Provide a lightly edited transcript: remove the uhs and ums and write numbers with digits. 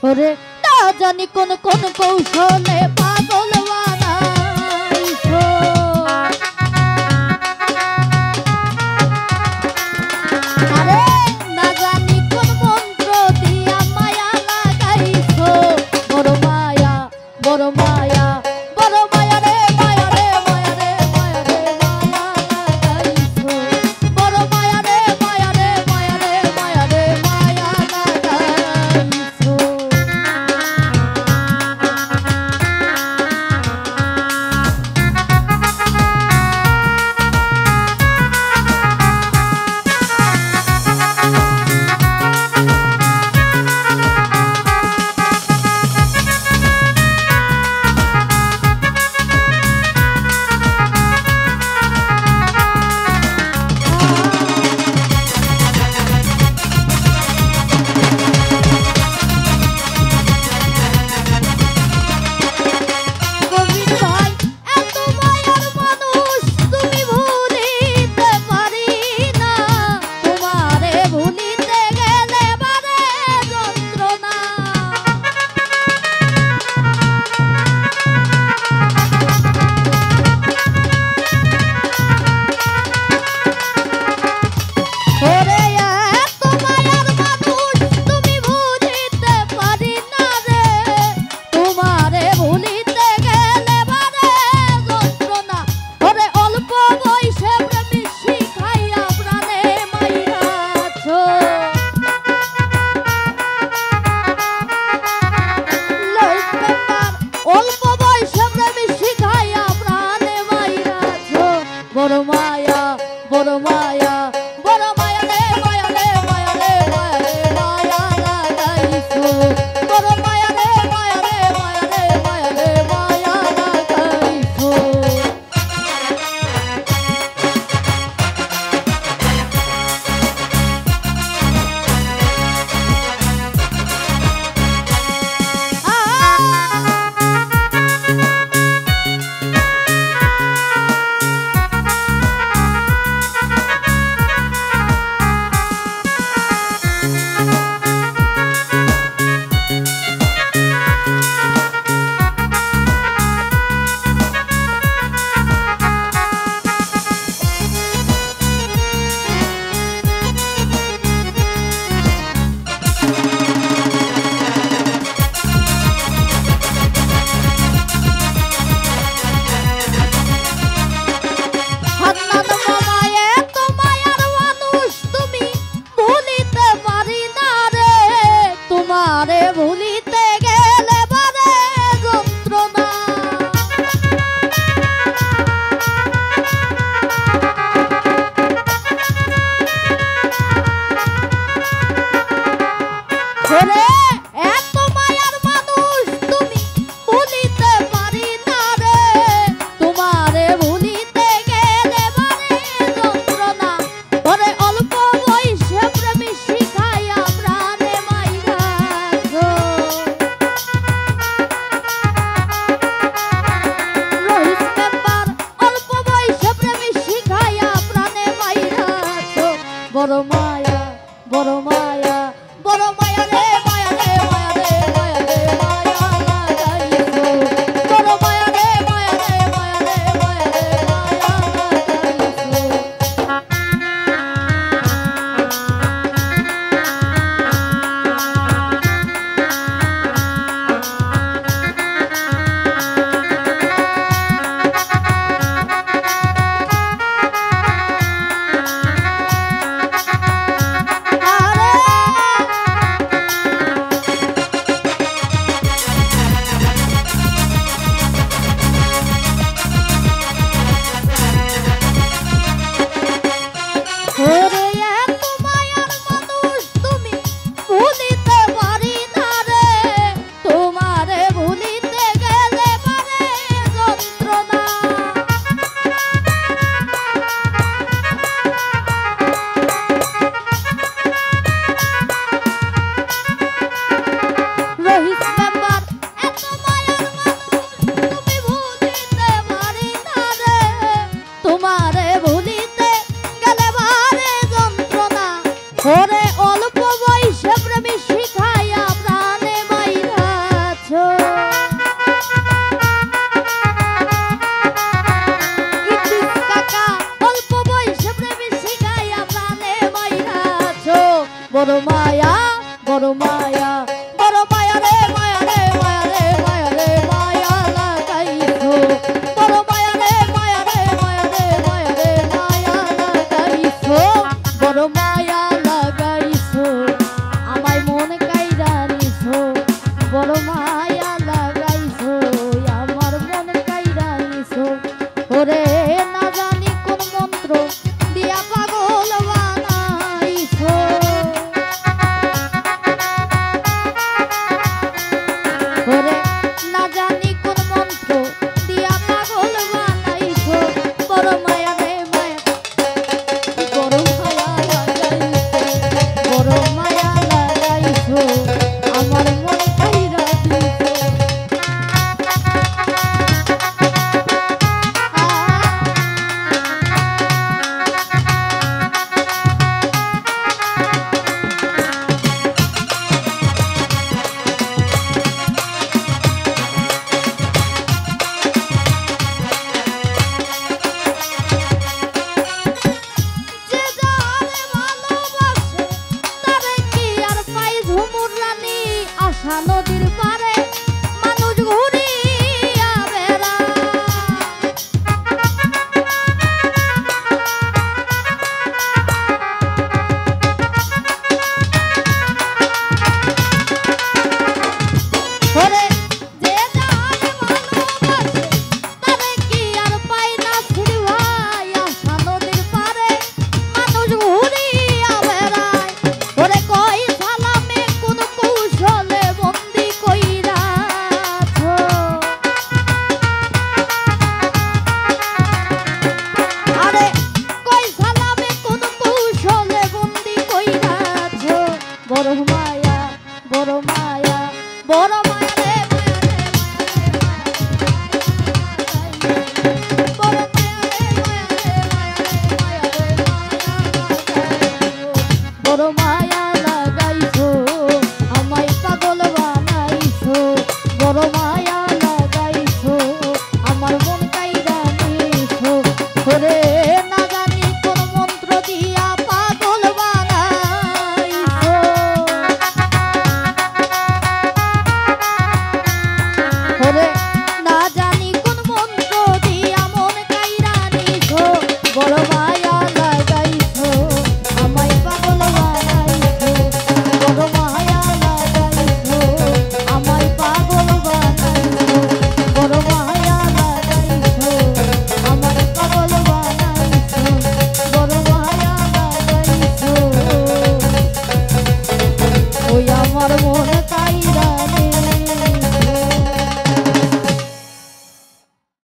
ওরে না জানি কোন কোন কৌশলে পাগল বানাইছো আরে না জানি কোন মন্ত্র দিয়া মায়া লাগাইছো বড় মায়া বড় মায়া বড় মায়া রে মায়া রে মায়া রে মায়া রে মায়া লাগাইছো বড় মায়া রে মায়া রে মায়া রে মায়া রে মায়া লাগাইছো মায়া বড় মায়া বড় মায়া রে মায়া রে মায়া রে মায়া রে মায়া লাগাইছো বড় মায়া রে মায়া রে মায়া রে মায়া রে মায়া লাগাইছো বড় মায়া লাগাইছো আমায় মন কাইরা নিছো বড় মায়া লাগাইছো আমার মন কাইরা নিছো ওরে না জানি কোন মন্ত্র দিয়া পাগল বানাইছো ওরে না জানি কোন মন্ত্র দিয়া পাগল বানাইছো বড় মায়া রে মায়া বড় মায়া লাগাইছো বড় মায়া লাগাইছো আমার মন কাইরা দিছো নদীর পারে মানুষ ঘুরিয়া বেড়ায় ওরে যে যারে ভালোবাসে তারে কি আর পায় না ছিড়ি ভাই আশা নদীর পারে মানুষ ঘুরিয়া বেড়ায় ওরে কই সালামে কোন কৌশলে বন্দি কইরাছো আরে কই সালামে কোন কৌশলে বন্দি কইরাছো বড় মায়া বড় মায়া বড় মায়া রে বড় মায়া রে বড় মায়া লাগাইছো আমায় পাগল বানাইছো বড় মায়া লাগাইছো আমার মন কাইরা নিছো ওরে না জানি কোন মন্ত্র দিয়া পাগল বানাইছো ওরে না জানি কোন মন্ত্র দিয়া মন কাইরা নিছো বড় মায়া লাগাইছো আমায় পাগল বানাইছো বড় মায়া লাগাইছো আমায় পাগল বানাইছো বড় মায়া লাগাইছো আমায় পাগল বানাইছো বড় মায়া লাগাইছো ওই আমার মন